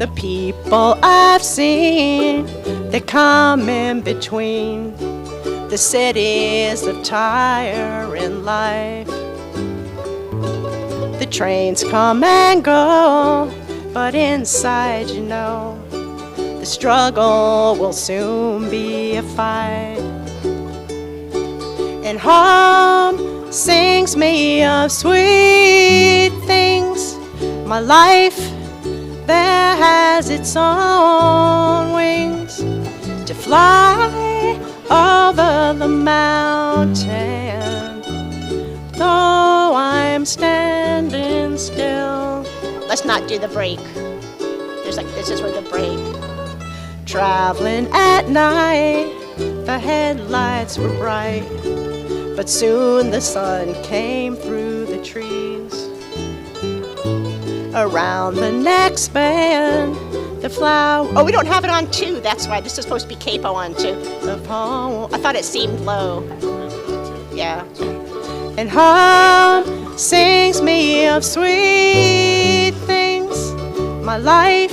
The people I've seen, they come in between the cities of tiring life. The trains come and go, but inside you know the struggle will soon be a fight. And home sings me of sweet things. My life there has its own wings to fly over the mountain, though I'm standing still. Let's not do the break. There's like, this is where the break. Traveling at night, the headlights were bright, but soon the sun came through the trees. Around the next bend, the flower. Oh, we don't have it on 2. That's why this is supposed to be capo on 2. The poem. I thought it seemed low. Yeah. And home sings me of sweet things. My life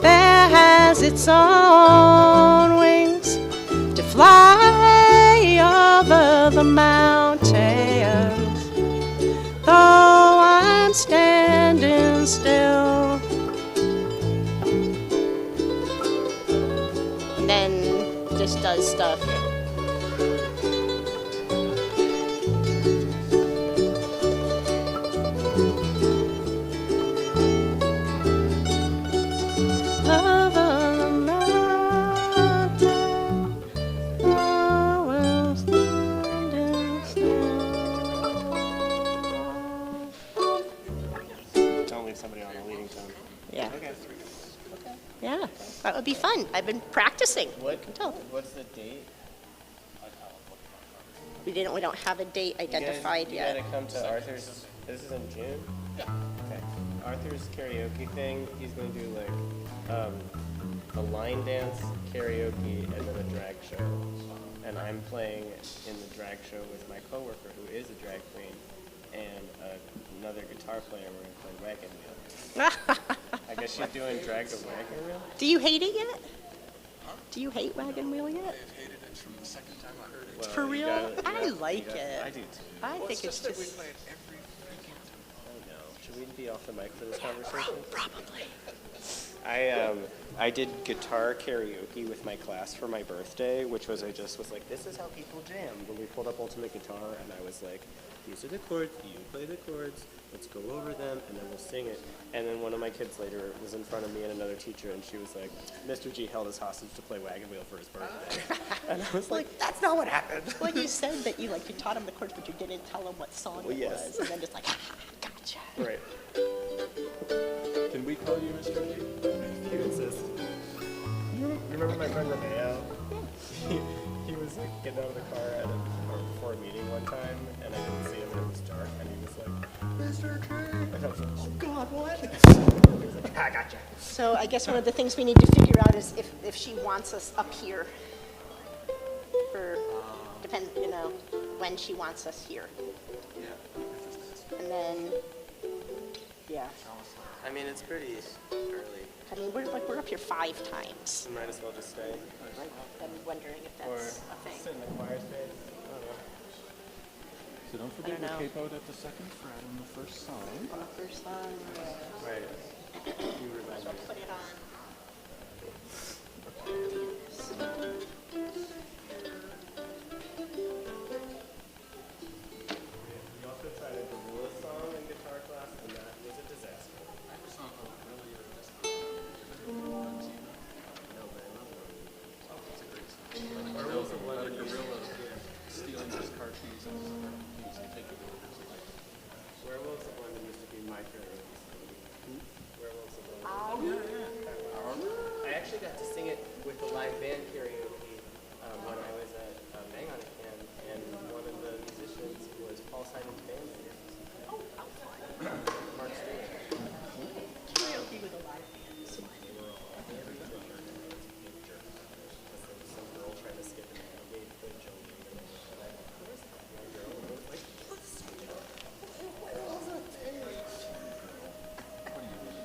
there has its own wings to fly over the mountains, though I'm standing still. And then just does stuff. Yeah, that would be fun. I've been practicing. What? Can tell. What's the date? We don't have a date identified yet. You gotta come to Arthur's. This is in June. Yeah. Okay. Arthur's karaoke thing. He's gonna do like a line dance, karaoke, and then a drag show. And I'm playing in the drag show with my coworker, who is a drag queen, and another guitar player. We're gonna play Wagon Wheel. I guess she's doing drag to Wagon Wheel. Do you hate it yet? Huh? Do you hate Wagon Wheel yet? I've hated it from the second time I heard it. Well, for real? I like it. I do too. I think it's that we play it every weekend. Oh no. Should we be off the mic for this conversation? Probably. I did guitar karaoke with my class for my birthday, which was I just was like, this is how people jam. When we pulled up Ultimate Guitar, and I was like, these are the chords, you play the chords, let's go over them, and then we'll sing it. And then one of my kids later was in front of me and another teacher, and she was like, Mr. G held us hostage to play Wagon Wheel for his birthday. And I was like, that's not what happened. Well, you said that you taught him the chords, but you didn't tell him what song it was, and then just like, gotcha. Right. Can we call you Mr. G? You insist. You remember my friend Romeo? He was like getting out of the car at before a meeting one time, and I didn't see him, and it was dark, and he was like, Mr. G! And I was like, oh God, what? He was like, I gotcha. So I guess one of the things we need to figure out is if she wants us up here, or depends, when she wants us here. Yeah. And then, yeah. I mean, it's pretty early. I mean, we're up here 5 times. You might as well just stay. I'm wondering if Or that's a thing. sit in the choir space. I don't know. So don't forget I don't to know. cape out at the second fret on the first song. On the first song, Right. You remind so me. put it on. We also tried a gorilla song in guitar class, and that was a disaster. I have a song called Really or This No, but I love it. Oh, it's a great song. Werewolves of About a London. gorilla stealing his car keys and he's taking over. Werewolves of London used to be my favorite. Werewolves of London. Oh, yeah. I actually got to sing it with the live band karaoke when I was at Bang on It Camp, and one of the musicians was Paul Simon's band leader. Oh, how fun. Mark Stewart. Karaoke with a live band. They were all very drunk, and it was a big jerk. There was some girl trying to skip an alley, the joking, and I was like, who is that young girl? And I was like, let's sing it. Where was it?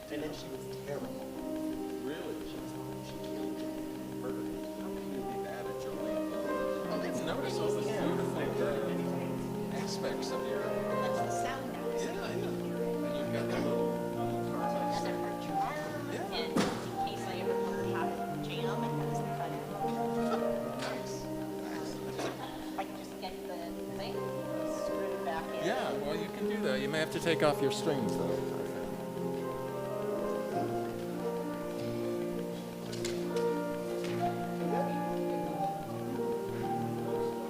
And then she was terrible. You may have to take off your strings, though.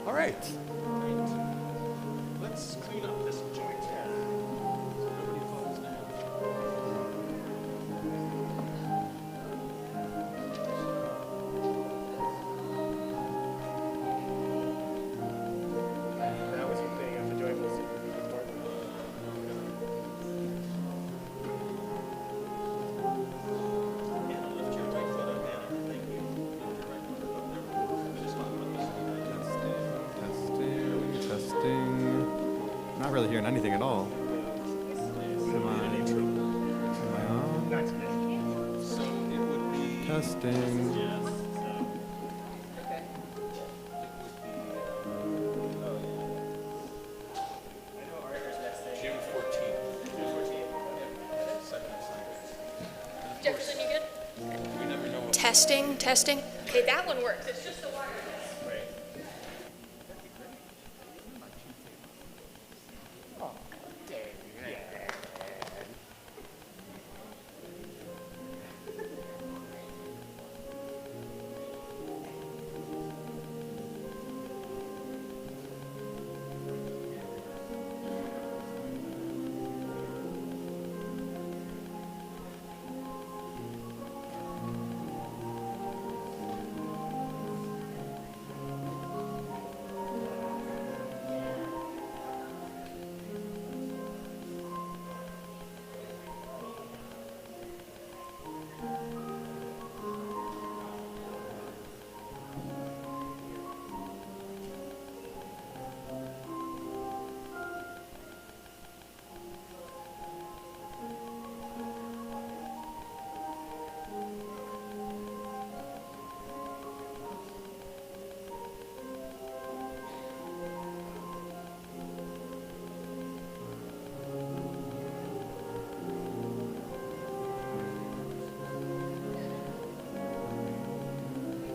All right. Let's clean up this joint here. Nobody falls down. Now was you cleaning up the joint was important. Lift your right foot up, Anna. Thank you. Lift your right foot up. There. Just want to put this Testing. Not really hearing anything at all. Am I on? So it would be Testing. June 14th. Second Sunday. Jefferson, you good? We never know what Testing, testing. Okay, that one works. It's just the wire.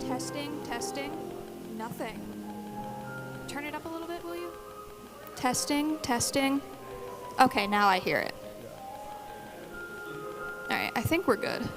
Testing, testing, nothing. Turn it up a little bit, will you? Testing, testing. Okay, now I hear it. All right, I think we're good.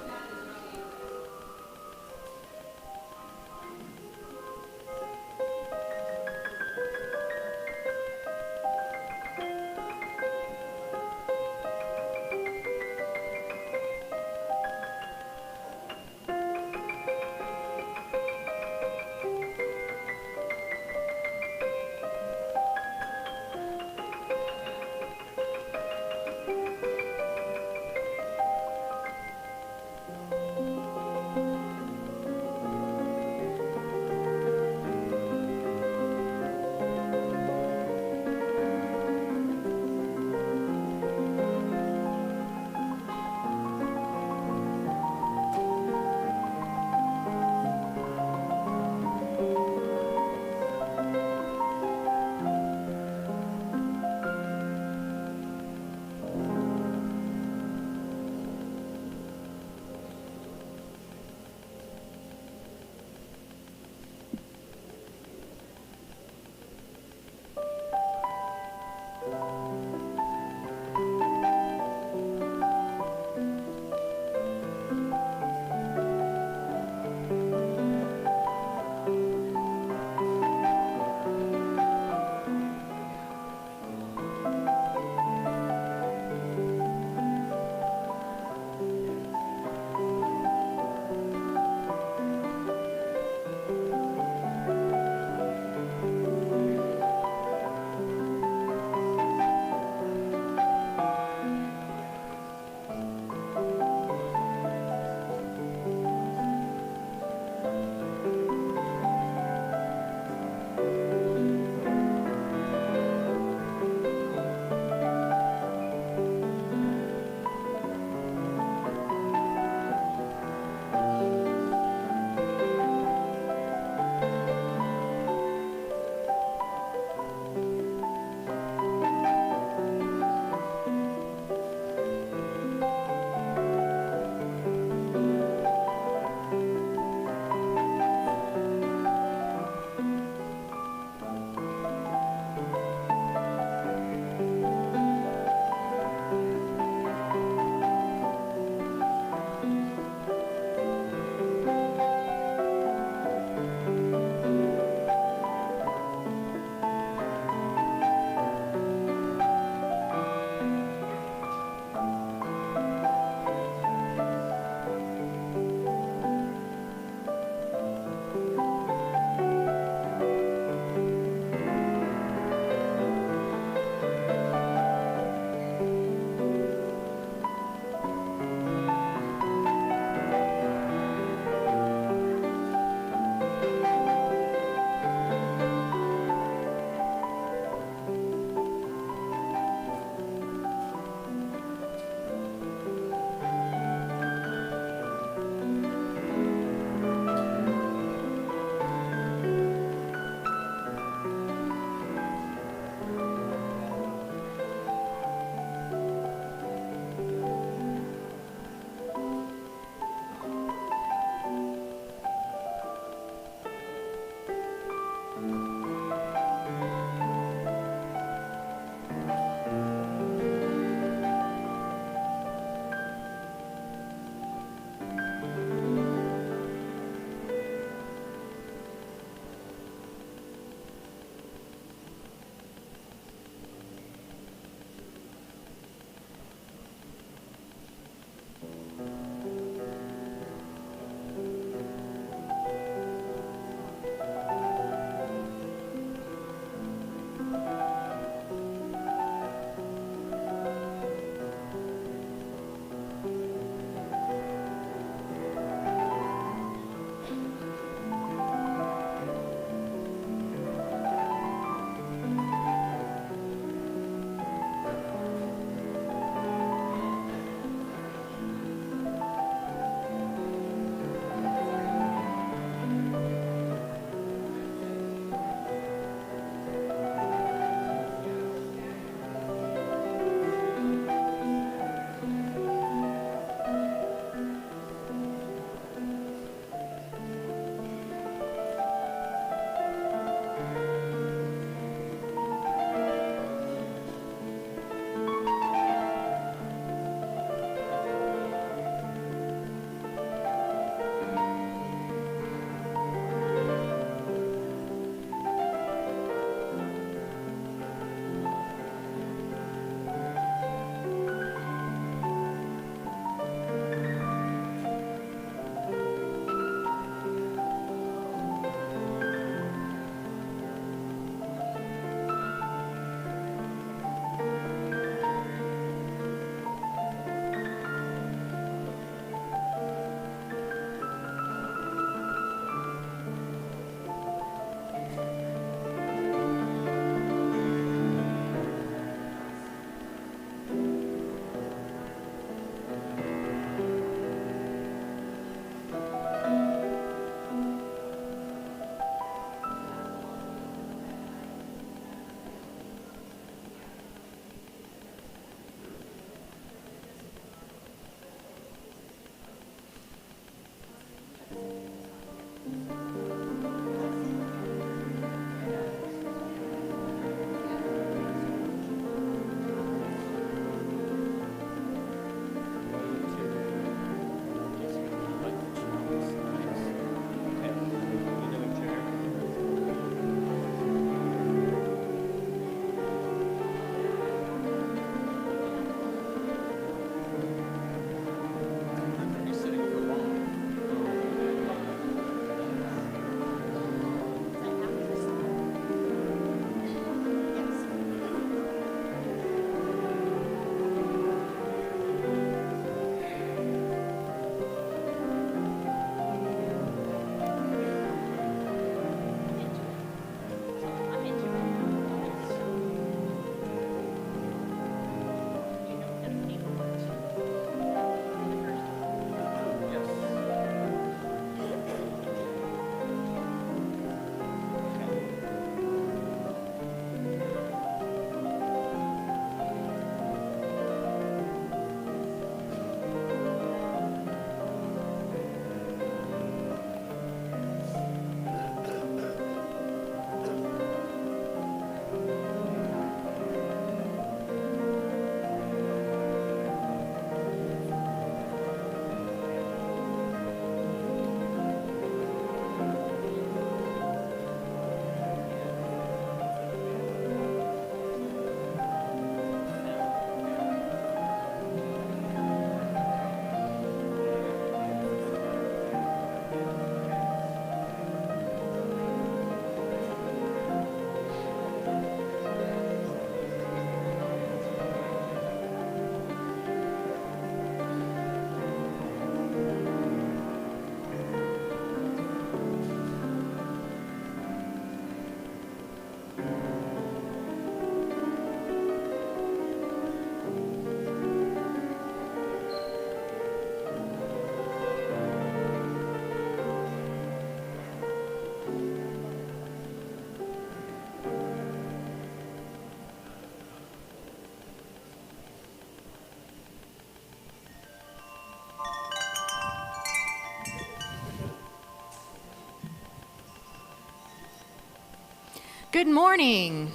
Good morning.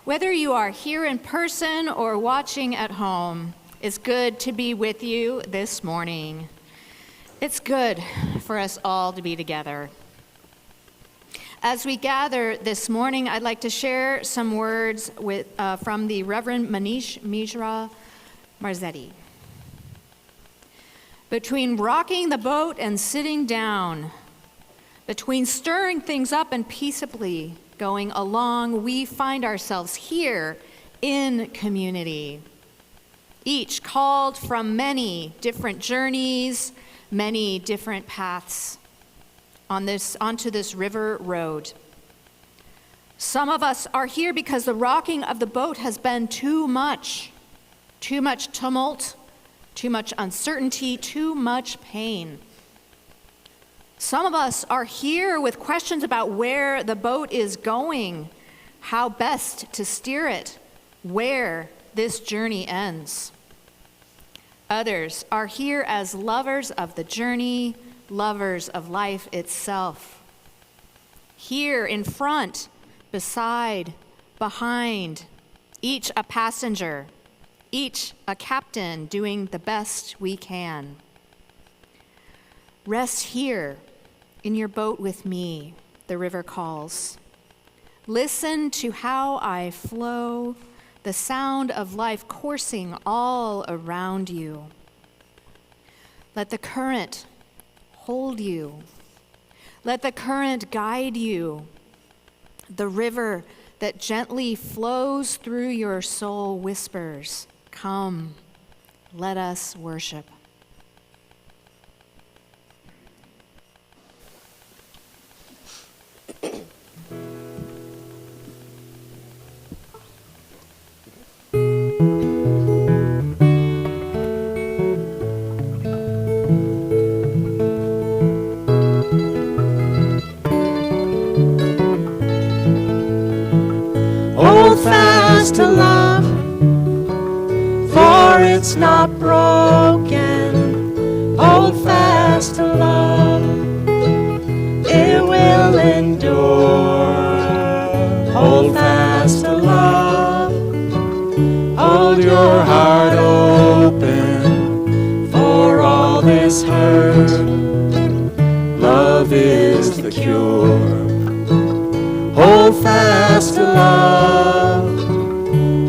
Whether you are here in person or watching at home, it's good to be with you this morning. It's good for us all to be together. As we gather this morning, I'd like to share some words from the Reverend Manish Mishra Marzetti. Between rocking the boat and sitting down, between stirring things up and peaceably going along, we find ourselves here in community, each called from many different journeys, many different paths onto this river road. Some of us are here because the rocking of the boat has been too much tumult, too much uncertainty, too much pain. Some of us are here with questions about where the boat is going, how best to steer it, where this journey ends. Others are here as lovers of the journey, lovers of life itself. Here in front, beside, behind, each a passenger, each a captain doing the best we can. Rest here in your boat with me, the river calls. Listen to how I flow, the sound of life coursing all around you. Let the current hold you. Let the current guide you. The river that gently flows through your soul whispers, "Come, let us worship." Hold fast to love, for it's not broken. Hold fast to love, it will endure. Hold fast to love, hold your heart open for all this hurt. Love is the cure. Hold fast to love,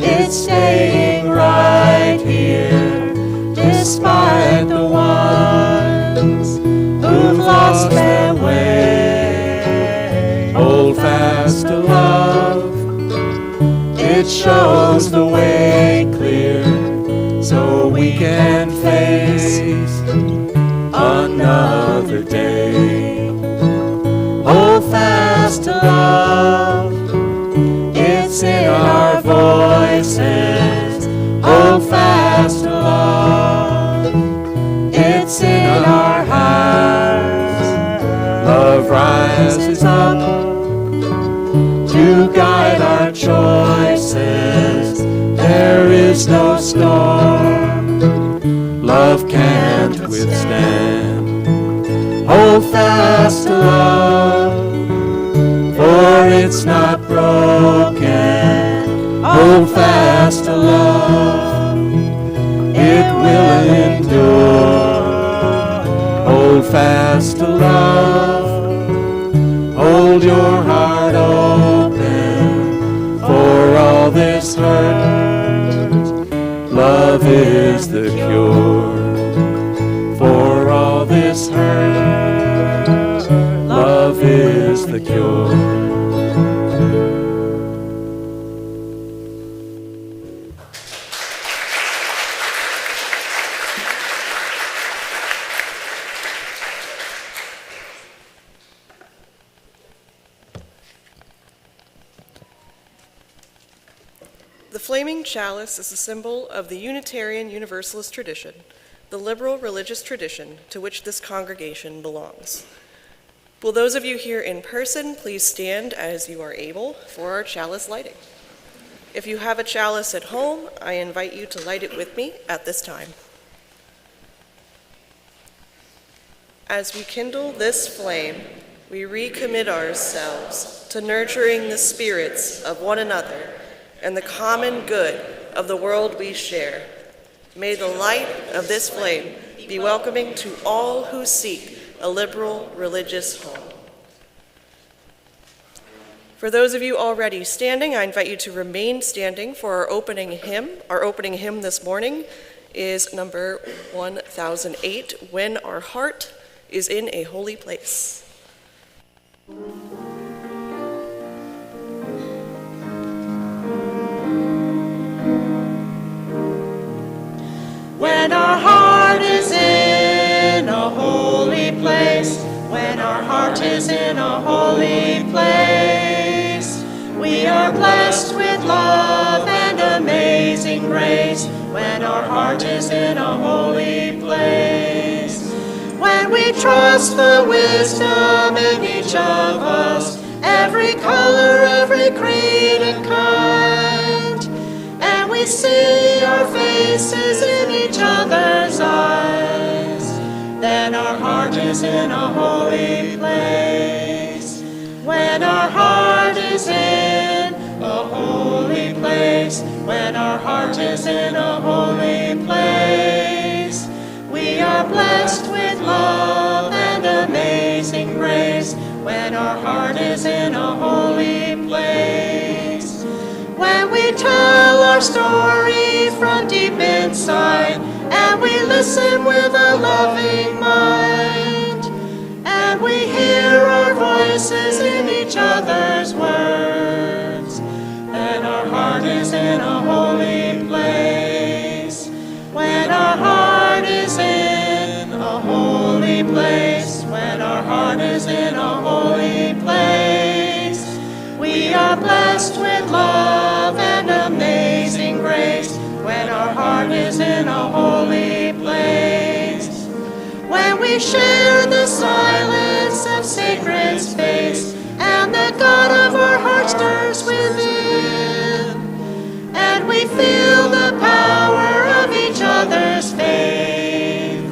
it's staying right here, despite the ones who've lost their way. Hold fast to love, it shows the way clear, so we can face another day. Hold fast to love, it's in our voices. Hold fast to love, it's in our hearts. Love rises up to guide our choices. There is no storm love can't withstand. Hold fast to love, for it's not broken. Hold fast to love, it will endure. Hold fast to love, hold your heart open for all this hurt. Love is the cure for all this hurt. Love is the cure. The flaming chalice is a symbol of the Unitarian Universalist tradition, the liberal religious tradition to which this congregation belongs. Will those of you here in person please stand as you are able for our chalice lighting? If you have a chalice at home, I invite you to light it with me at this time. As we kindle this flame, we recommit ourselves to nurturing the spirits of one another and the common good of the world we share. May the light of this flame be welcoming to all who seek a liberal religious home. For those of you already standing, I invite you to remain standing for our opening hymn. Our opening hymn this morning is number 1008, When Our Heart is in a Holy Place. When our heart is in a holy place, when our heart is in a holy place, we are blessed with love and amazing grace. When our heart is in a holy place, when we trust the wisdom in each of us, every color, every creed and kind, and we see our faces in each other's eyes, then our heart is in a holy place. When our heart is in a holy place, when our heart is in a holy place, we are blessed with love and amazing grace. When our heart is in a holy place, when we tell our story from deep inside, and we listen with a loving mind, and we hear our voices in each other's words, then our heart is in a holy place. When our heart is in a holy place, when our heart is in a holy place, we are blessed with love and amazing grace. When our heart is in a holy place, when we share the silence of sacred space, and the God of our heart stirs within, and we feel the power of each other's faith,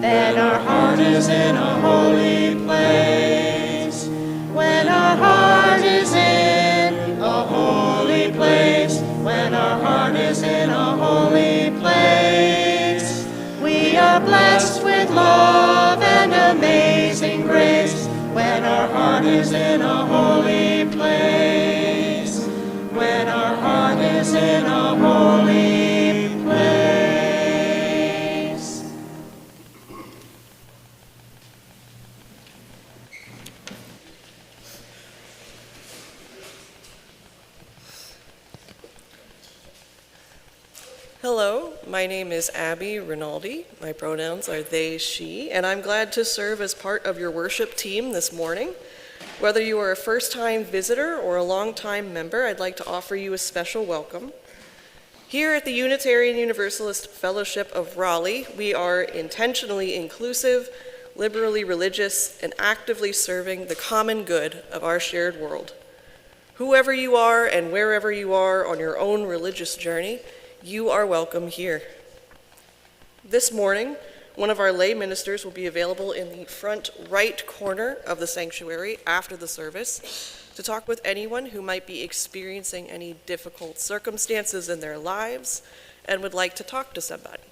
then our heart is in a holy place. When our heart is in a holy place, when our heart is in a holy place, we are blessed with love and amazing grace. When our heart is in a holy place, when our heart is in a holy place. Hello, my name is Abby Rinaldi. My pronouns are they, she, and I'm glad to serve as part of your worship team this morning. Whether you are a first-time visitor or a long-time member, I'd like to offer you a special welcome. Here at the Unitarian Universalist Fellowship of Raleigh, we are intentionally inclusive, liberally religious, and actively serving the common good of our shared world. Whoever you are and wherever you are on your own religious journey, you are welcome here. This morning, one of our lay ministers will be available in the front right corner of the sanctuary after the service to talk with anyone who might be experiencing any difficult circumstances in their lives and would like to talk to somebody.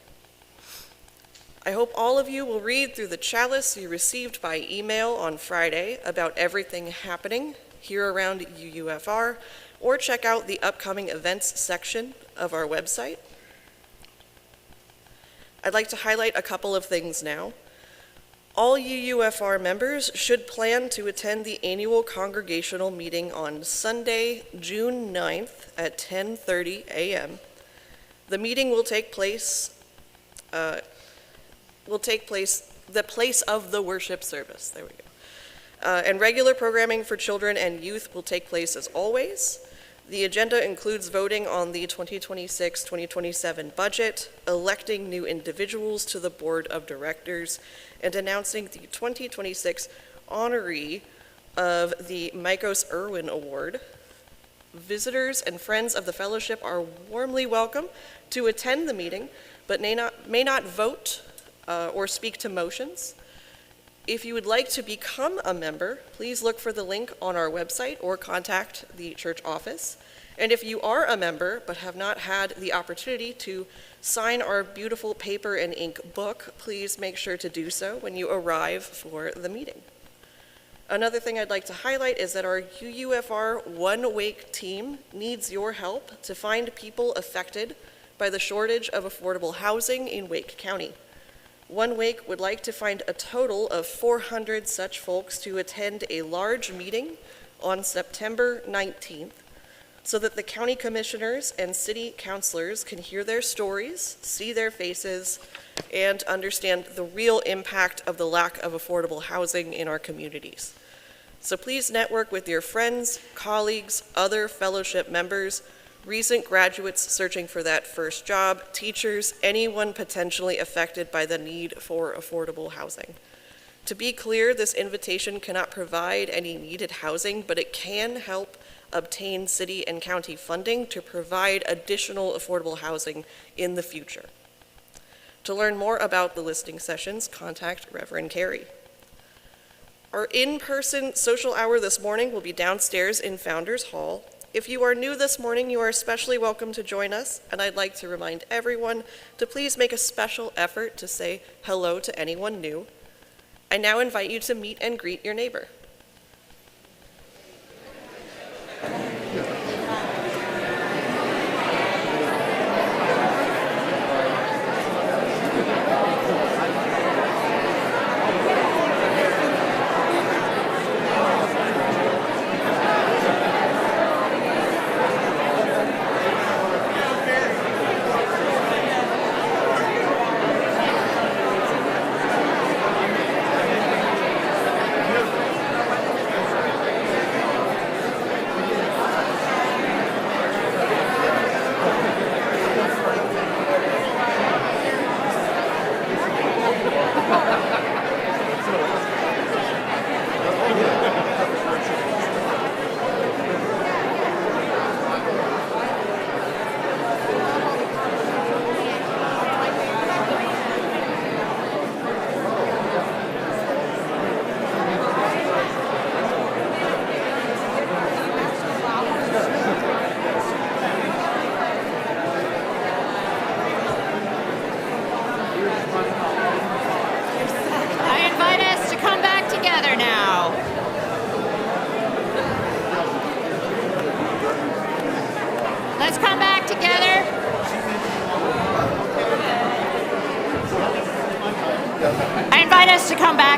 I hope all of you will read through the chalice you received by email on Friday about everything happening here around UUFR, or check out the upcoming events section of our website. I'd like to highlight a couple of things now. All UUFR members should plan to attend the annual congregational meeting on Sunday, June 9th at 10:30 a.m. The meeting will take place, the place of the worship service, there we go. And regular programming for children and youth will take place as always. The agenda includes voting on the 2026-2027 budget, electing new individuals to the board of directors, and announcing the 2026 honoree of the Mikos Irwin Award. Visitors and friends of the fellowship are warmly welcome to attend the meeting, but may not vote or speak to motions. If you would like to become a member, please look for the link on our website or contact the church office. And if you are a member but have not had the opportunity to sign our beautiful paper and ink book, please make sure to do so when you arrive for the meeting. Another thing I'd like to highlight is that our UUFR One Wake team needs your help to find people affected by the shortage of affordable housing in Wake County. One Wake would like to find a total of 400 such folks to attend a large meeting on September 19th so that the county commissioners and city councilors can hear their stories, see their faces, and understand the real impact of the lack of affordable housing in our communities. So please network with your friends, colleagues, other fellowship members, recent graduates searching for that first job, teachers, anyone potentially affected by the need for affordable housing. To be clear, this invitation cannot provide any needed housing, but it can help obtain city and county funding to provide additional affordable housing in the future. To learn more about the listening sessions, contact Reverend Carrie. Our in-person social hour this morning will be downstairs in Founders Hall. If you are new this morning, you are especially welcome to join us, and I'd like to remind everyone to please make a special effort to say hello to anyone new. I now invite you to meet and greet your neighbor.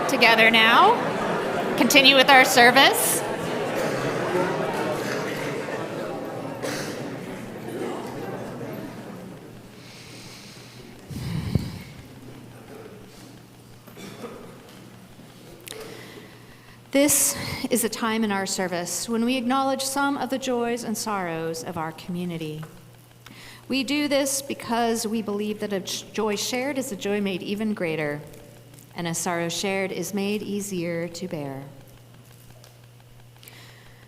Together now, continue with our service. This is a time in our service when we acknowledge some of the joys and sorrows of our community. We do this because we believe that a joy shared is a joy made even greater, and a sorrow shared is made easier to bear.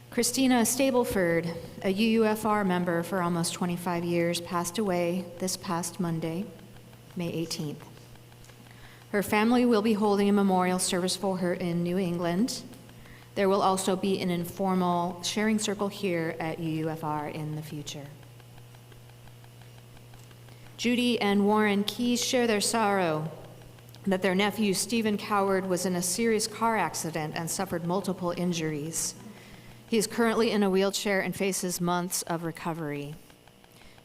Christina Stableford, a UUFR member for almost 25 years, passed away this past Monday, May 18th. Her family will be holding a memorial service for her in New England. There will also be an informal sharing circle here at UUFR in the future. Judy and Warren Keyes share their sorrow that their nephew, Stephen Coward, was in a serious car accident and suffered multiple injuries. He is currently in a wheelchair and faces months of recovery.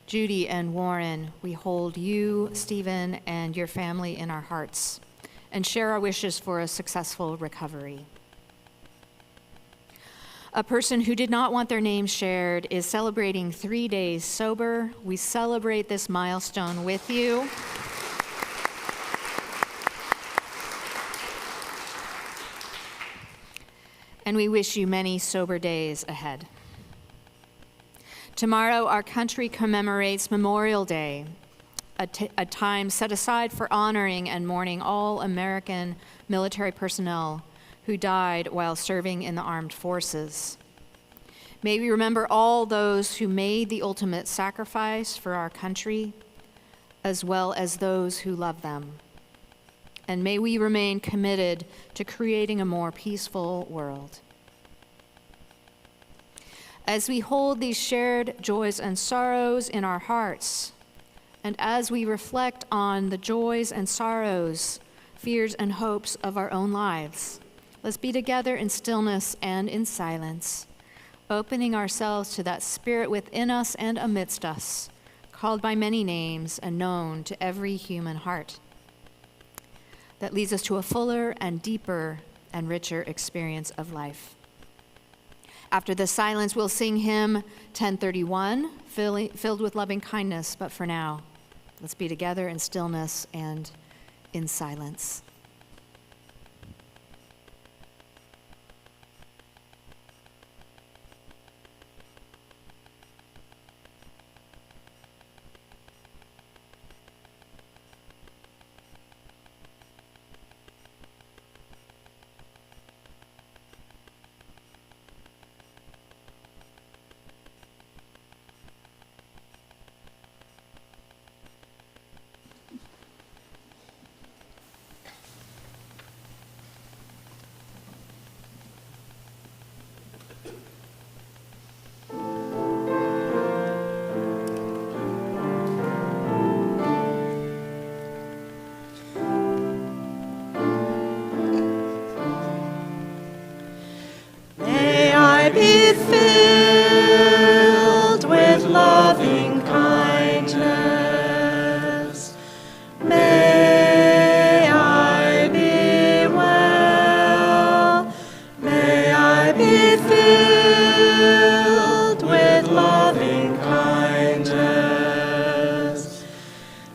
Judy and Warren, we hold you, Stephen, and your family in our hearts and share our wishes for a successful recovery. A person who did not want their name shared is celebrating 3 days sober. We celebrate this milestone with you. And we wish you many sober days ahead. Tomorrow, our country commemorates Memorial Day, a time set aside for honoring and mourning all American military personnel who died while serving in the armed forces. May we remember all those who made the ultimate sacrifice for our country, as well as those who love them. and may we remain committed to creating a more peaceful world. As we hold these shared joys and sorrows in our hearts, and as we reflect on the joys and sorrows, fears and hopes of our own lives, let's be together in stillness and in silence, opening ourselves to that spirit within us and amidst us, called by many names and known to every human heart, that leads us to a fuller and deeper and richer experience of life. After the silence, we'll sing hymn 1031, filled with loving kindness, but for now, let's be together in stillness and in silence. Be filled with loving kindness. May I be well. May I be filled with loving kindness.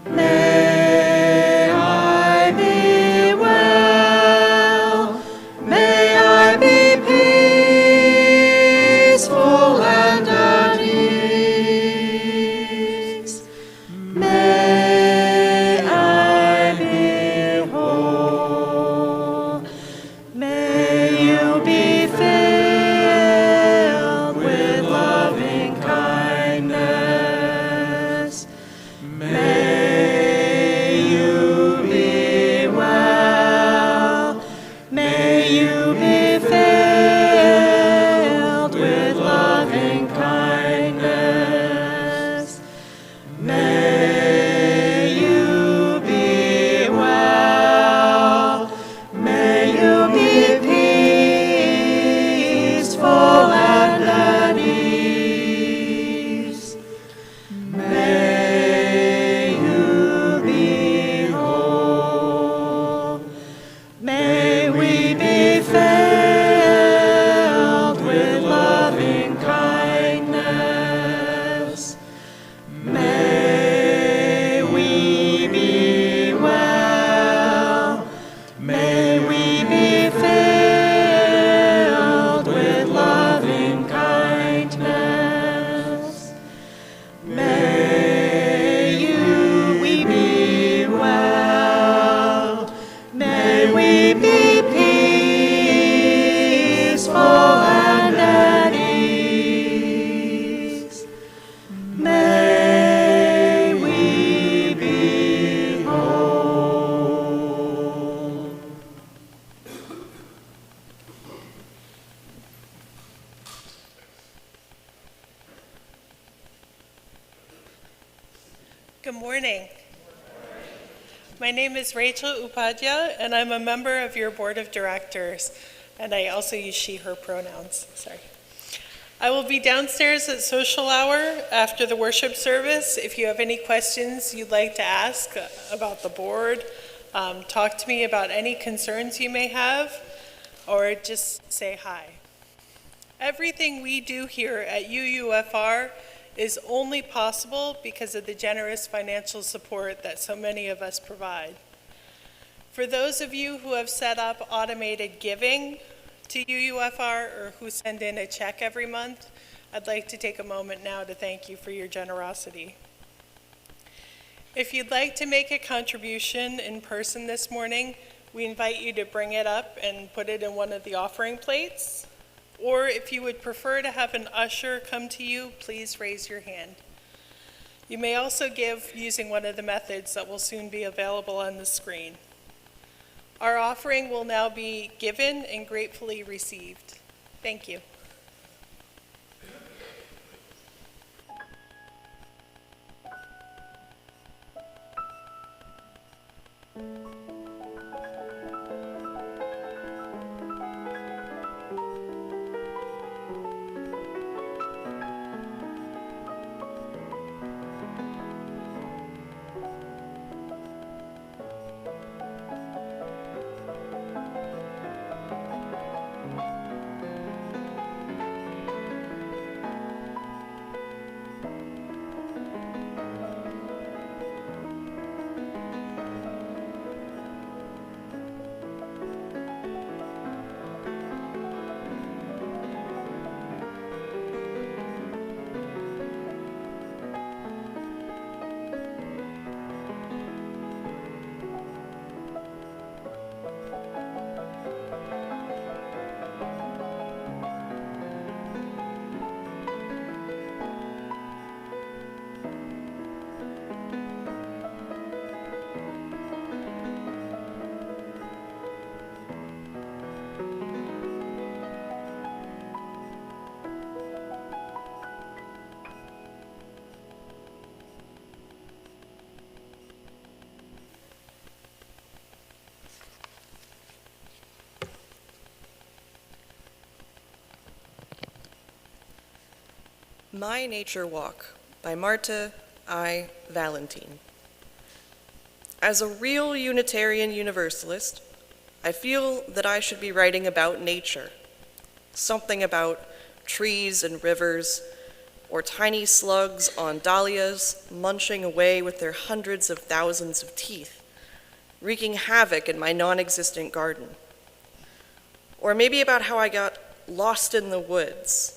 May I be well. May I be peaceful and at ease. May I be whole. May you be filled with loving kindness. May you be well. May you be filled with loving kindness. May you be well. May you be peaceful and at ease. May you be whole. May we be filled with loving kindness. May we be well. May we be filled with loving kindness. May we be well. May we be peaceful and at ease. May we be whole. Good morning. My name is Rachel Upadhyaya, and I'm a member of your board of directors, and I also use she, her pronouns. Sorry. I will be downstairs at social hour after the worship service. If you have any questions you'd like to ask about the board, talk to me about any concerns you may have, or just say hi. Everything we do here at UUFR is only possible because of the generous financial support that so many of us provide. For those of you who have set up automated giving to UUFR or who send in a check every month, I'd like to take a moment now to thank you for your generosity. If you'd like to make a contribution in person this morning, we invite you to bring it up and put it in one of the offering plates. Or if you would prefer to have an usher come to you, please raise your hand. You may also give using one of the methods that will soon be available on the screen. Our offering will now be given and gratefully received. Thank you. My Nature Walk by Marta I. Valentine. As a real Unitarian Universalist, I feel that I should be writing about nature, something about trees and rivers, or tiny slugs on dahlias munching away with their hundreds of thousands of teeth, wreaking havoc in my non-existent garden. Or maybe about how I got lost in the woods.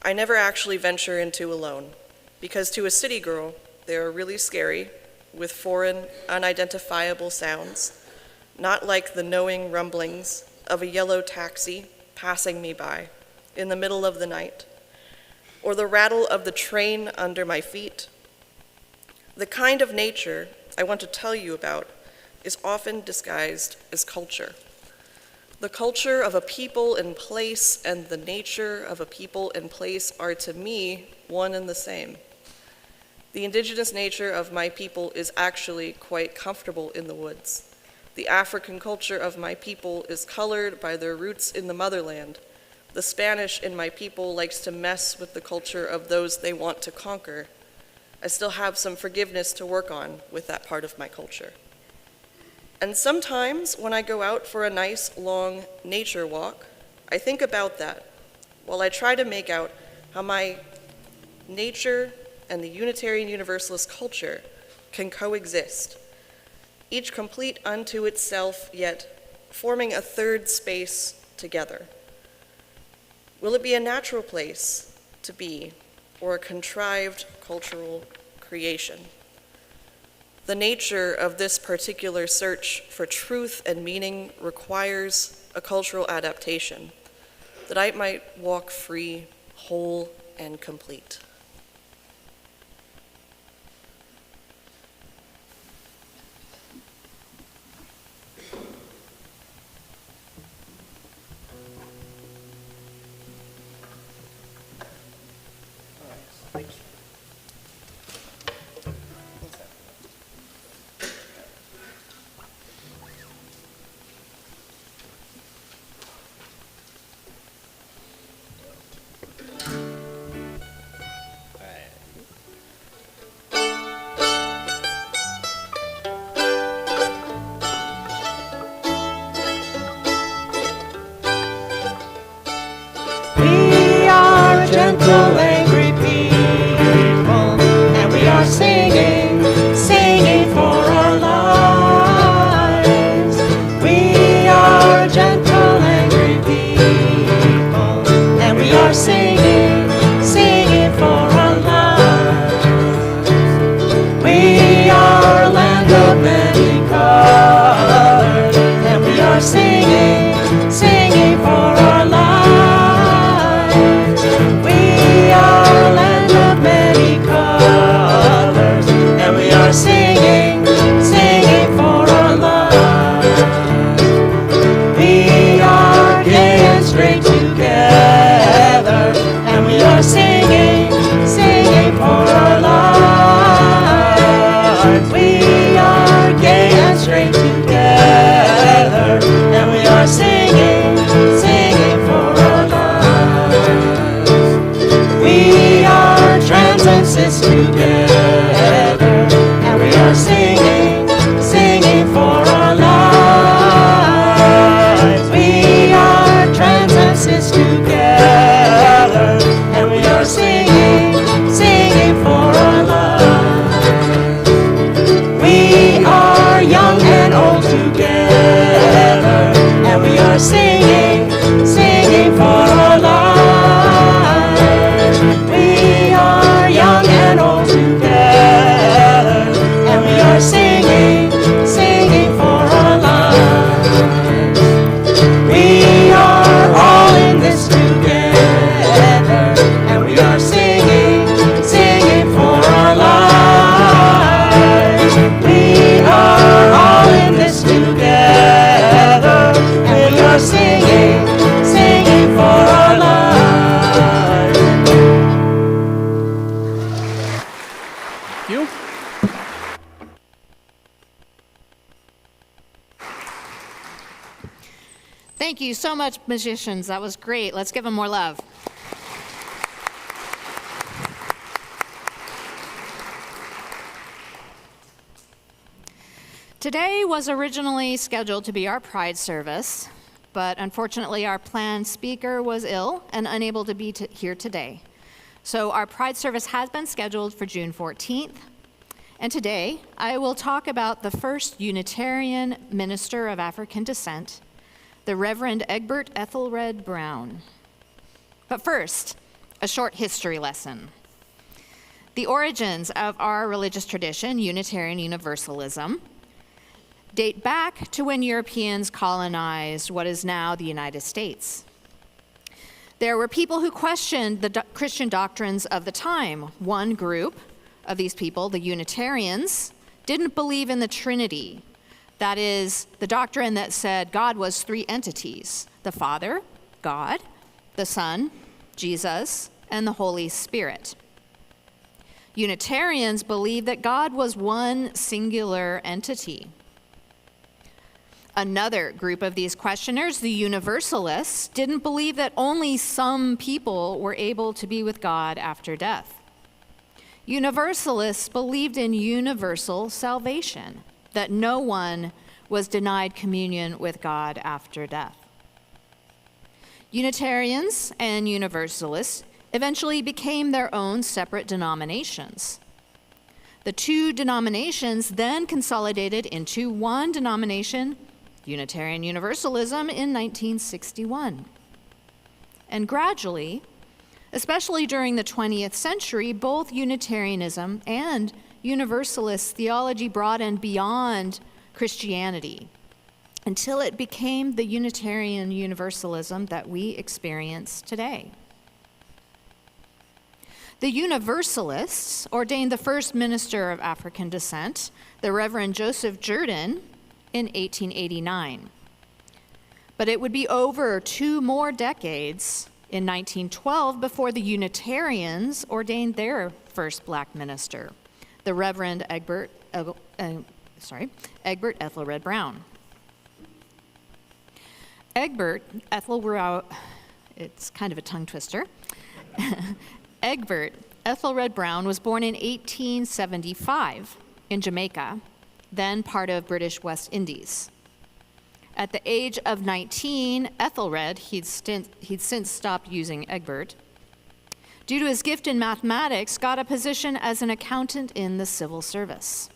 I never actually venture into alone, because to a city girl, they are really scary, with foreign, unidentifiable sounds, not like the knowing rumblings of a yellow taxi passing me by in the middle of the night, or the rattle of the train under my feet. The kind of nature I want to tell you about is often disguised as culture. The culture of a people and place and the nature of a people and place are, to me, one and the same. The indigenous nature of my people is actually quite comfortable in the woods. The African culture of my people is colored by their roots in the motherland. The Spanish in my people likes to mess with the culture of those they want to conquer. I still have some forgiveness to work on with that part of my culture. And sometimes when I go out for a nice, long nature walk, I think about that while I try to make out how my nature and the Unitarian Universalist culture can coexist, each complete unto itself, yet forming a third space together. Will it be a natural place to be, or a contrived cultural creation? The nature of this particular search for truth and meaning requires a cultural adaptation, that I might walk free, whole, and complete. We are gentle, angry people, and we are singing, singing for our lives. We are gentle, angry people, and we are singing, singing for our lives. We are a land of many colors, and we are singing, singing for our lives. We are Thank you so much, musicians. That was great. Let's give them more love. Today was originally scheduled to be our Pride service, but unfortunately our planned speaker was ill and unable to be here today. So our Pride service has been scheduled for June 14th. And today I will talk about the first Unitarian minister of African descent, the Reverend Egbert Ethelred Brown. But first, a short history lesson. The origins of our religious tradition, Unitarian Universalism, date back to when Europeans colonized what is now the United States. There were people who questioned the Christian doctrines of the time. One group of these people, the Unitarians, didn't believe in the Trinity. That is, the doctrine that said God was three entities: the Father, God, the Son, Jesus, and the Holy Spirit. Unitarians believed that God was one singular entity. Another group of these questioners, the Universalists, didn't believe that only some people were able to be with God after death. Universalists believed in universal salvation, that no one was denied communion with God after death. Unitarians and Universalists eventually became their own separate denominations. The two denominations then consolidated into one denomination, Unitarian Universalism, in 1961. And gradually, especially during the 20th century, both Unitarianism and Universalist theology broadened beyond Christianity until it became the Unitarian Universalism that we experience today. The Universalists ordained the first minister of African descent, the Reverend Joseph Jordan, in 1889. But it would be over 2 more decades, in 1912, before the Unitarians ordained their first black minister, the Reverend Egbert Ethelred Brown. Egbert Ethelred, it's kind of a tongue twister. Egbert Ethelred Brown was born in 1875 in Jamaica, then part of British West Indies. At the age of 19, Ethelred, he'd since stopped using Egbert, due to his gift in mathematics, got a position as an accountant in the civil service.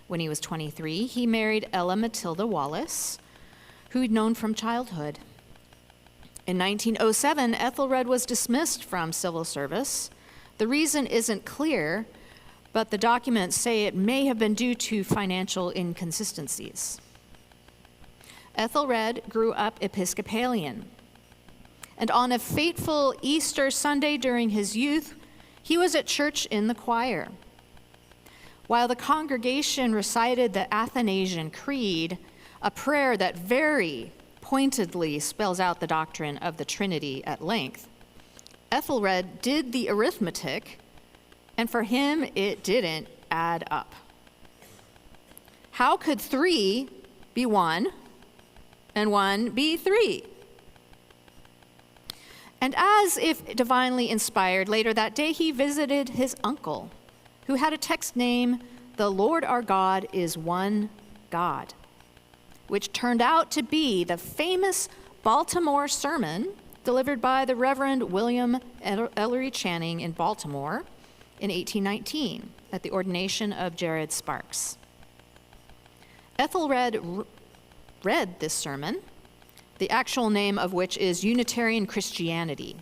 When he was 23, he married Ella Matilda Wallace, who he'd known from childhood. In 1907, Ethelred was dismissed from civil service. The reason isn't clear, but the documents say it may have been due to financial inconsistencies. Ethelred grew up Episcopalian, and on a fateful Easter Sunday during his youth, he was at church in the choir. While the congregation recited the Athanasian Creed, a prayer that very pointedly spells out the doctrine of the Trinity at length, Ethelred did the arithmetic, and for him, it didn't add up. How could 3 be 1 and 1 be 3? And as if divinely inspired, later that day he visited his uncle, who had a text name, "The Lord our God is one God," which turned out to be the famous Baltimore sermon delivered by the Reverend William Ellery Channing in Baltimore in 1819 at the ordination of Jared Sparks. Ethelred read this sermon, the actual name of which is Unitarian Christianity.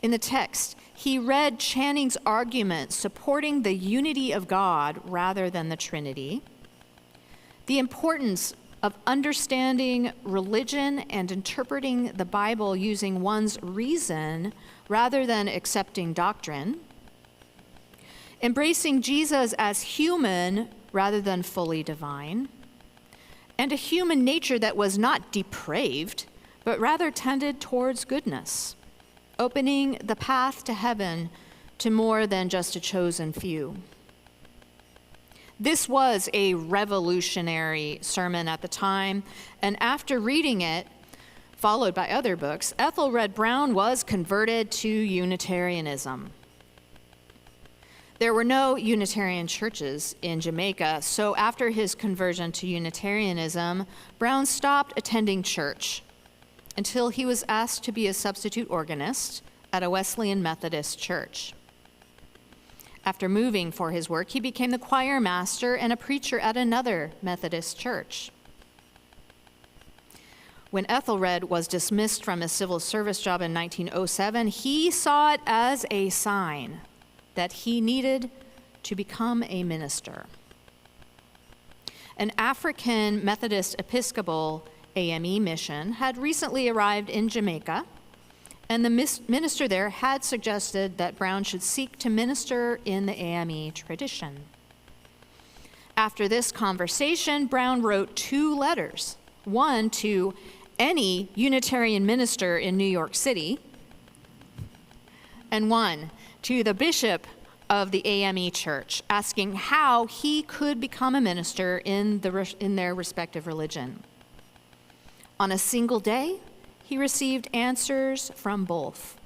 In the text, he read Channing's argument supporting the unity of God rather than the Trinity, the importance of understanding religion and interpreting the Bible using one's reason rather than accepting doctrine, embracing Jesus as human rather than fully divine, and a human nature that was not depraved, but rather tended towards goodness, opening the path to heaven to more than just a chosen few. This was a revolutionary sermon at the time, and after reading it, followed by other books, Ethelred Brown was converted to Unitarianism. There were no Unitarian churches in Jamaica, so after his conversion to Unitarianism, Brown stopped attending church until he was asked to be a substitute organist at a Wesleyan Methodist church. After moving for his work, he became the choir master and a preacher at another Methodist church. When Ethelred was dismissed from his civil service job in 1907, he saw it as a sign that he needed to become a minister. An African Methodist Episcopal AME mission had recently arrived in Jamaica, and the minister there had suggested that Brown should seek to minister in the AME tradition. After this conversation, Brown wrote 2 letters, one to any Unitarian minister in New York City, and one to the bishop of the AME church, asking how he could become a minister in their respective religion. On a single day, he received answers from both.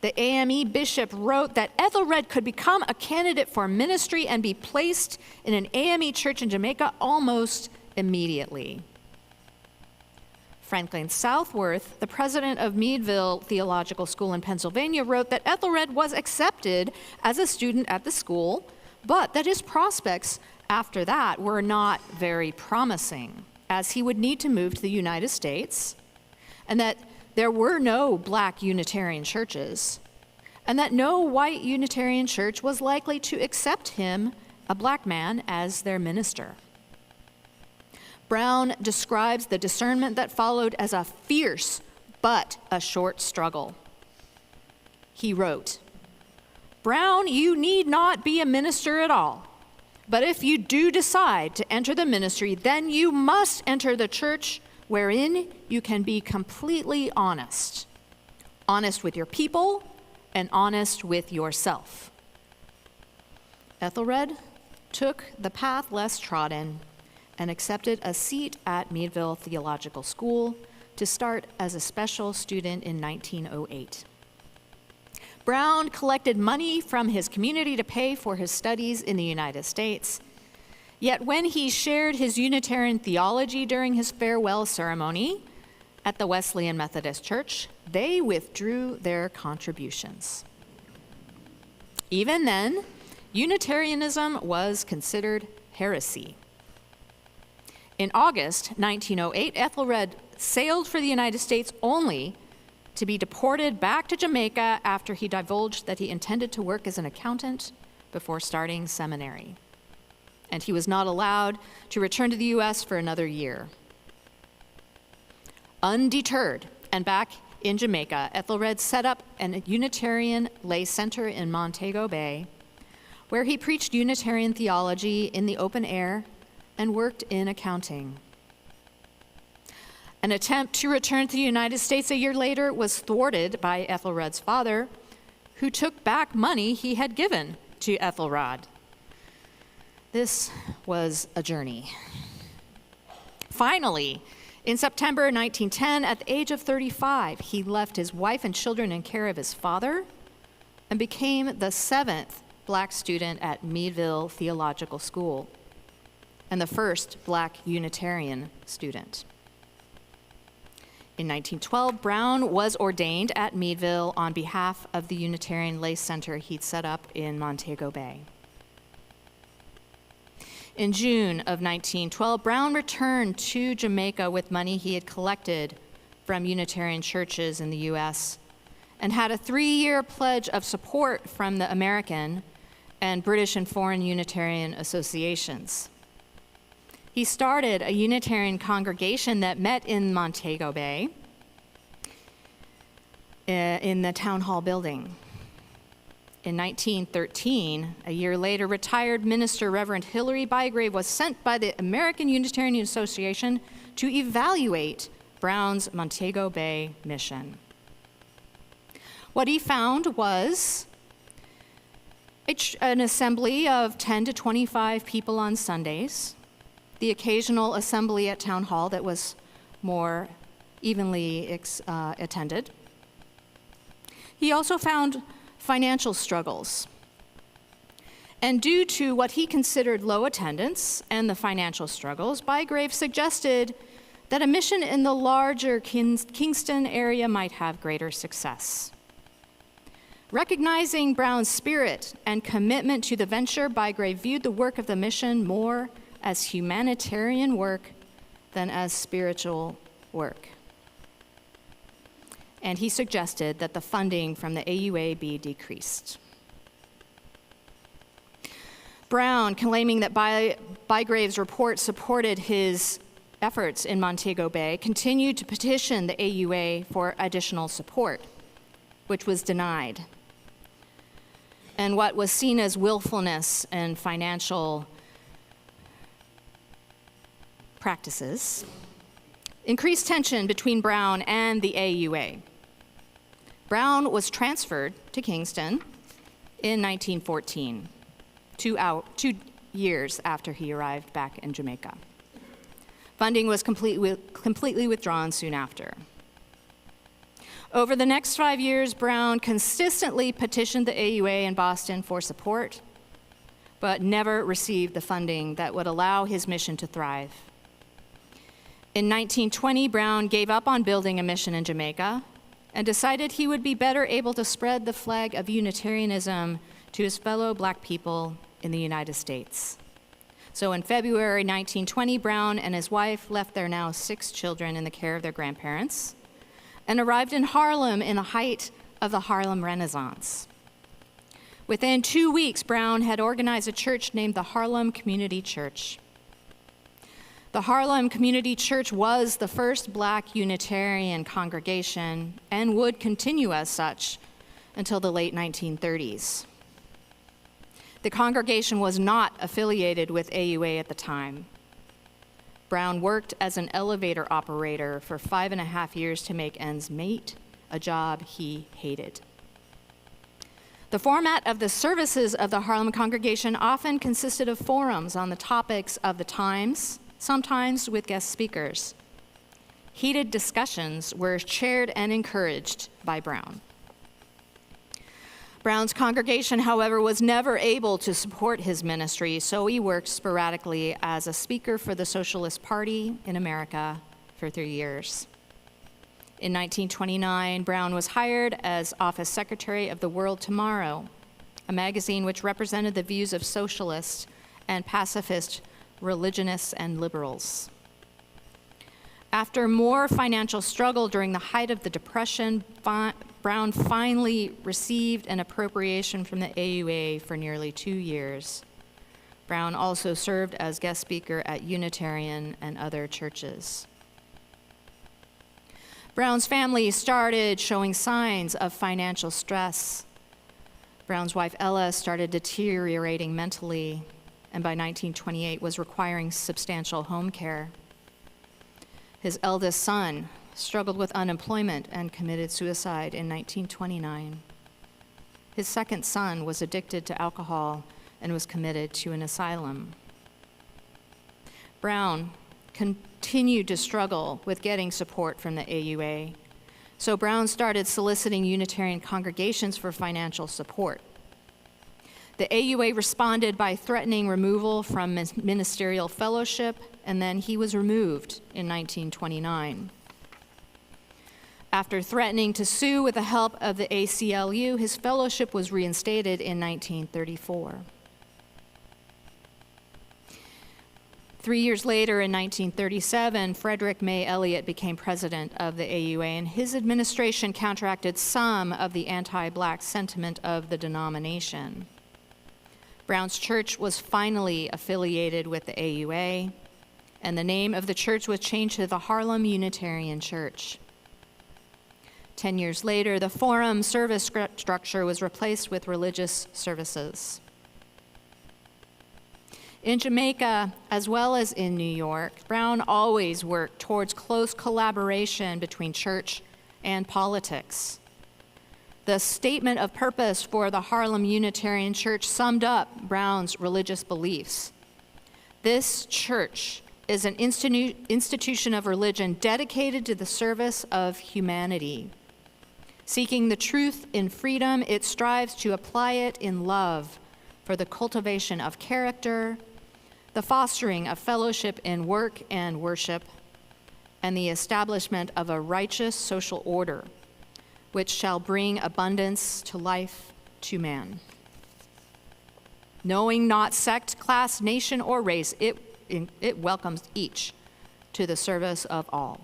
The AME bishop wrote that Ethelred could become a candidate for ministry and be placed in an AME church in Jamaica almost immediately. Franklin Southworth, the president of Meadville Theological School in Pennsylvania, wrote that Ethelred was accepted as a student at the school, but that his prospects after that were not very promising, as he would need to move to the United States, and that there were no black Unitarian churches, and that no white Unitarian church was likely to accept him, a black man, as their minister. Brown describes the discernment that followed as a fierce but a short struggle. He wrote, "Brown, you need not be a minister at all, but if you do decide to enter the ministry, then you must enter the church wherein you can be completely honest. Honest with your people and honest with yourself." Ethelred took the path less trodden and accepted a seat at Meadville Theological School to start as a special student in 1908. Brown collected money from his community to pay for his studies in the United States. Yet when he shared his Unitarian theology during his farewell ceremony at the Wesleyan Methodist Church, they withdrew their contributions. Even then, Unitarianism was considered heresy. In August 1908, Ethelred sailed for the United States only to be deported back to Jamaica after he divulged that he intended to work as an accountant before starting seminary. And he was not allowed to return to the U.S. for another year. Undeterred and back in Jamaica, Ethelred set up a Unitarian lay center in Montego Bay, where he preached Unitarian theology in the open air and worked in accounting. An attempt to return to the United States a year later was thwarted by Ethelred's father, who took back money he had given to Ethelred. This was a journey. Finally, in September 1910, at the age of 35, he left his wife and children in care of his father and became the 7th black student at Meadville Theological School and the first black Unitarian student. In 1912, Brown was ordained at Meadville on behalf of the Unitarian Lay Center he'd set up in Montego Bay. In June of 1912, Brown returned to Jamaica with money he had collected from Unitarian churches in the U.S. and had a 3-year pledge of support from the American and British and foreign Unitarian associations. He started a Unitarian congregation that met in Montego Bay in the town hall building. In 1913, a year later, retired minister Reverend Hilary Bygrave was sent by the American Unitarian Association to evaluate Brown's Montego Bay mission. What he found was an assembly of 10 to 25 people on Sundays, the occasional assembly at town hall that was more evenly attended. He also found financial struggles. And due to what he considered low attendance and the financial struggles, Bygrave suggested that a mission in the larger Kingston area might have greater success. Recognizing Brown's spirit and commitment to the venture, Bygrave viewed the work of the mission more as humanitarian work than as spiritual work. And he suggested that the funding from the AUA be decreased. Brown, claiming that Bygrave's report supported his efforts in Montego Bay, continued to petition the AUA for additional support, which was denied. And what was seen as willfulness and financial practices increased tension between Brown and the AUA. Brown was transferred to Kingston in 1914, 2 years after he arrived back in Jamaica. Funding was completely withdrawn soon after. Over the next 5 years, Brown consistently petitioned the AUA in Boston for support, but never received the funding that would allow his mission to thrive. In 1920, Brown gave up on building a mission in Jamaica and decided he would be better able to spread the flag of Unitarianism to his fellow black people in the United States. So in February 1920, Brown and his wife left their now 6 children in the care of their grandparents and arrived in Harlem in the height of the Harlem Renaissance. Within 2 weeks, Brown had organized a church named the Harlem Community Church. The Harlem Community Church was the first Black Unitarian congregation and would continue as such until the late 1930s. The congregation was not affiliated with AUA at the time. Brown worked as an elevator operator for 5.5 years to make ends meet, a job he hated. The format of the services of the Harlem congregation often consisted of forums on the topics of the times, sometimes with guest speakers. Heated discussions were chaired and encouraged by Brown. Brown's congregation, however, was never able to support his ministry, so he worked sporadically as a speaker for the Socialist Party in America for 3 years. In 1929, Brown was hired as office secretary of The World Tomorrow, a magazine which represented the views of socialists and pacifist religionists and liberals. After more financial struggle during the height of the Depression, Brown finally received an appropriation from the AUA for nearly 2 years. Brown also served as guest speaker at Unitarian and other churches. Brown's family started showing signs of financial stress. Brown's wife Ella started deteriorating mentally, and by 1928 was requiring substantial home care. His eldest son struggled with unemployment and committed suicide in 1929. His second son was addicted to alcohol and was committed to an asylum. Brown continued to struggle with getting support from the AUA, so Brown started soliciting Unitarian congregations for financial support. The AUA responded by threatening removal from ministerial fellowship, and then he was removed in 1929. After threatening to sue with the help of the ACLU, his fellowship was reinstated in 1934. 3 years later, in 1937, Frederick May Elliott became president of the AUA, and his administration counteracted some of the anti-Black sentiment of the denomination. Brown's church was finally affiliated with the AUA, and the name of the church was changed to the Harlem Unitarian Church. 10 years later, the forum service structure was replaced with religious services. In Jamaica, as well as in New York, Brown always worked towards close collaboration between church and politics. The statement of purpose for the Harlem Unitarian Church summed up Brown's religious beliefs. This church is an institution of religion dedicated to the service of humanity. Seeking the truth in freedom, it strives to apply it in love for the cultivation of character, the fostering of fellowship in work and worship, and the establishment of a righteous social order, which shall bring abundance to life to man. Knowing not sect, class, nation, or race, it welcomes each to the service of all.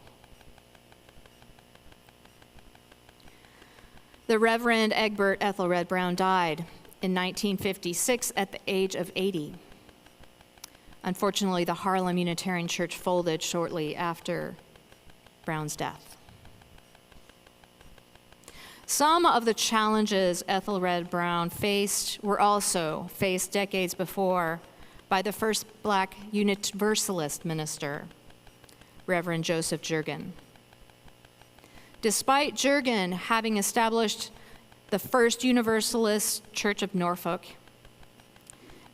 The Reverend Egbert Ethelred Brown died in 1956 at the age of 80. Unfortunately, the Harlem Unitarian Church folded shortly after Brown's death. Some of the challenges Ethelred Brown faced were also faced decades before by the first Black Universalist minister, Reverend Joseph Jurgen. Despite Jurgen having established the first Universalist Church of Norfolk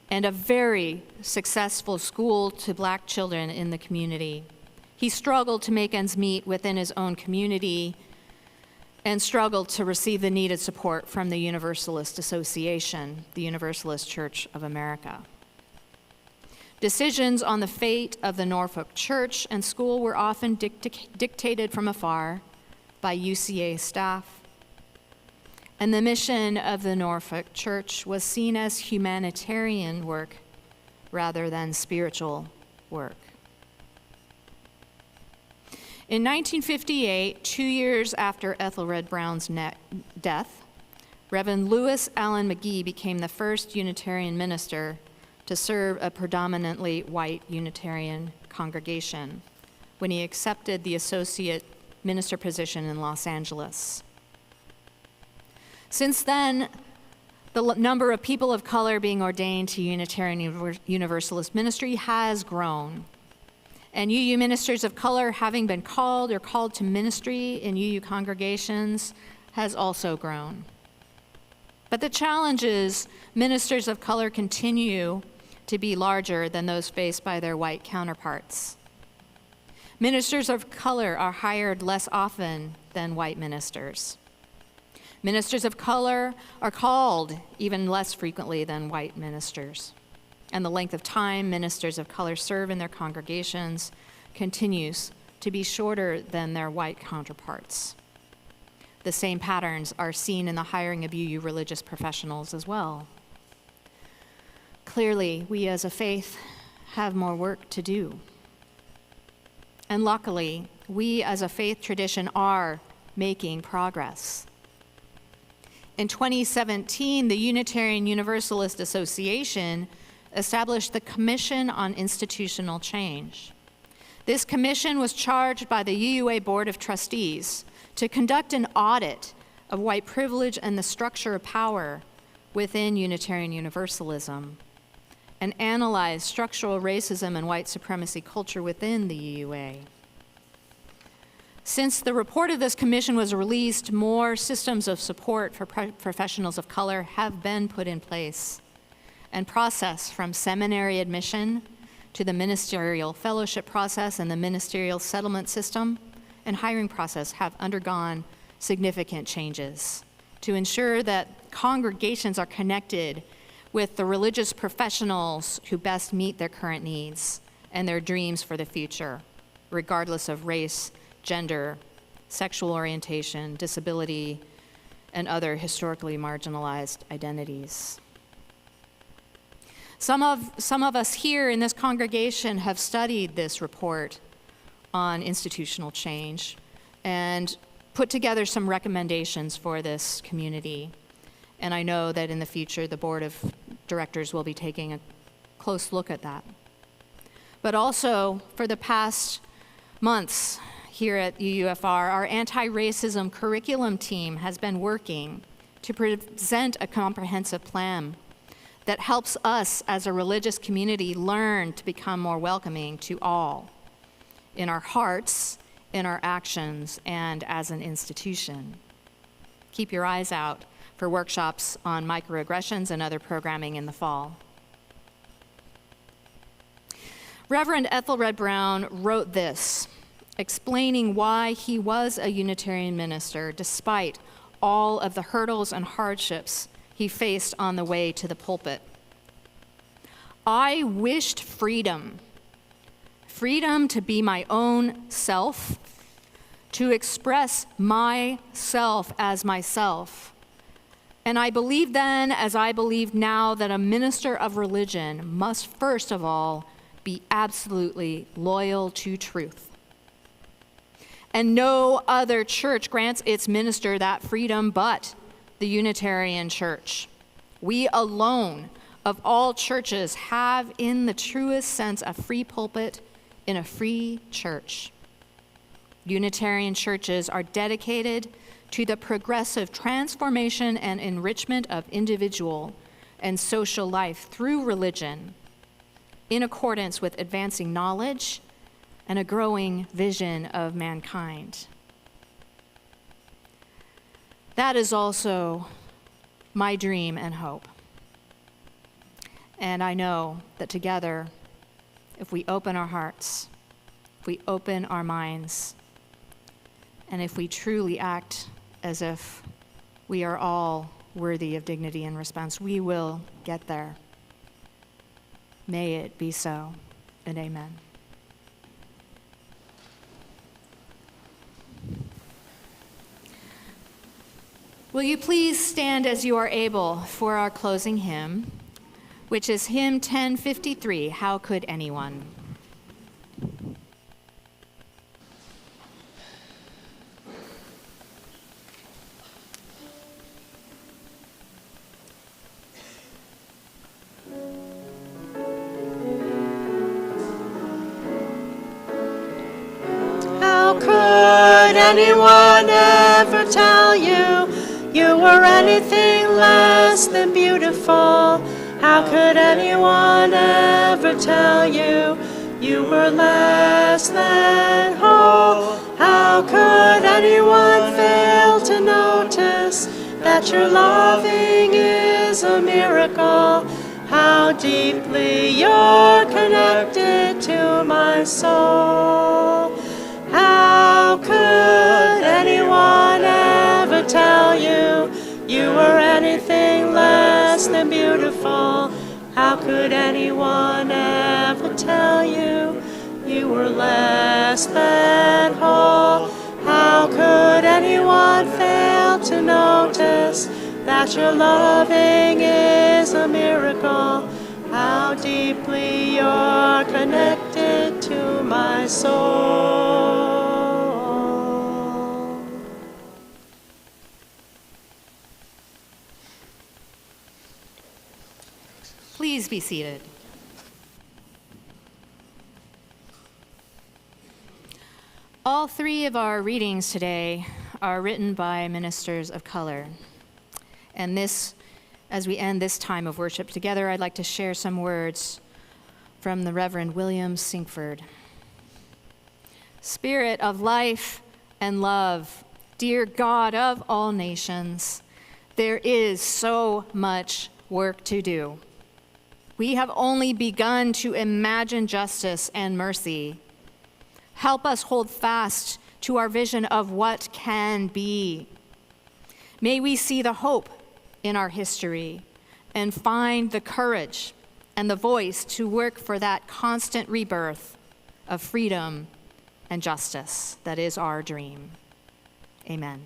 and a very successful school to Black children in the community, he struggled to make ends meet within his own community and struggled to receive the needed support from the Universalist Association, the Universalist Church of America. Decisions on the fate of the Norfolk Church and school were often dictated from afar by UCA staff, and the mission of the Norfolk Church was seen as humanitarian work rather than spiritual work. In 1958, 2 years after Ethelred Brown's death, Reverend Lewis Allen McGee became the first Unitarian minister to serve a predominantly white Unitarian congregation when he accepted the associate minister position in Los Angeles. Since then, the number of people of color being ordained to Unitarian Universalist ministry has grown. And UU ministers of color having been called or called to ministry in UU congregations has also grown. But the challenges ministers of color continue to be larger than those faced by their white counterparts. Ministers of color are hired less often than white ministers. Ministers of color are called even less frequently than white ministers. And the length of time ministers of color serve in their congregations continues to be shorter than their white counterparts. The same patterns are seen in the hiring of UU religious professionals as well. Clearly, we as a faith have more work to do. And luckily, we as a faith tradition are making progress. In 2017, the Unitarian Universalist Association established the Commission on Institutional Change. This commission was charged by the UUA Board of Trustees to conduct an audit of white privilege and the structure of power within Unitarian Universalism and analyze structural racism and white supremacy culture within the UUA. Since the report of this commission was released, more systems of support for professionals of color have been put in place, and process from seminary admission to the ministerial fellowship process and the ministerial settlement system and hiring process have undergone significant changes to ensure that congregations are connected with the religious professionals who best meet their current needs and their dreams for the future, regardless of race, gender, sexual orientation, disability, and other historically marginalized identities. Some of us here in this congregation have studied this report on institutional change and put together some recommendations for this community. And I know that in the future, the board of directors will be taking a close look at that. But also, for the past months here at UUFR, our anti-racism curriculum team has been working to present a comprehensive plan that helps us as a religious community learn to become more welcoming to all in our hearts, in our actions, and as an institution. keep your eyes out for workshops on microaggressions and other programming in the fall. Reverend Ethelred Brown wrote this, explaining why he was a Unitarian minister despite all of the hurdles and hardships he faced on the way to the pulpit. I wished freedom to be my own self, to express myself as myself. And I believed then, as I believe now, that a minister of religion must first of all be absolutely loyal to truth. And no other church grants its minister that freedom but the Unitarian Church. We alone of all churches have, in the truest sense, a free pulpit in a free church. Unitarian churches are dedicated to the progressive transformation and enrichment of individual and social life through religion, in accordance with advancing knowledge and a growing vision of mankind. That is also my dream and hope. And I know that together, if we open our hearts, if we open our minds, and if we truly act as if we are all worthy of dignity and response, we will get there. May it be so, and amen. Will you please stand as you are able for our closing hymn, which is hymn 1053, How Could Anyone? How could anyone ever tell you you were anything less than beautiful? How could anyone ever tell you you were less than whole? How could anyone fail to notice that your loving is a miracle? How deeply you're connected to my soul. How could anyone ever tell you you were anything less than beautiful? How could anyone ever tell you you were less than whole? How could anyone fail to notice that your loving is a miracle? How deeply you're connected to my soul. Please be seated. All three of our readings today are written by ministers of color. And this, as we end this time of worship together, I'd like to share some words from the Reverend William Sinkford. Spirit of life and love, dear God of all nations, there is so much work to do. We have only begun to imagine justice and mercy. Help us hold fast to our vision of what can be. May we see the hope in our history and find the courage and the voice to work for that constant rebirth of freedom and justice that is our dream. Amen.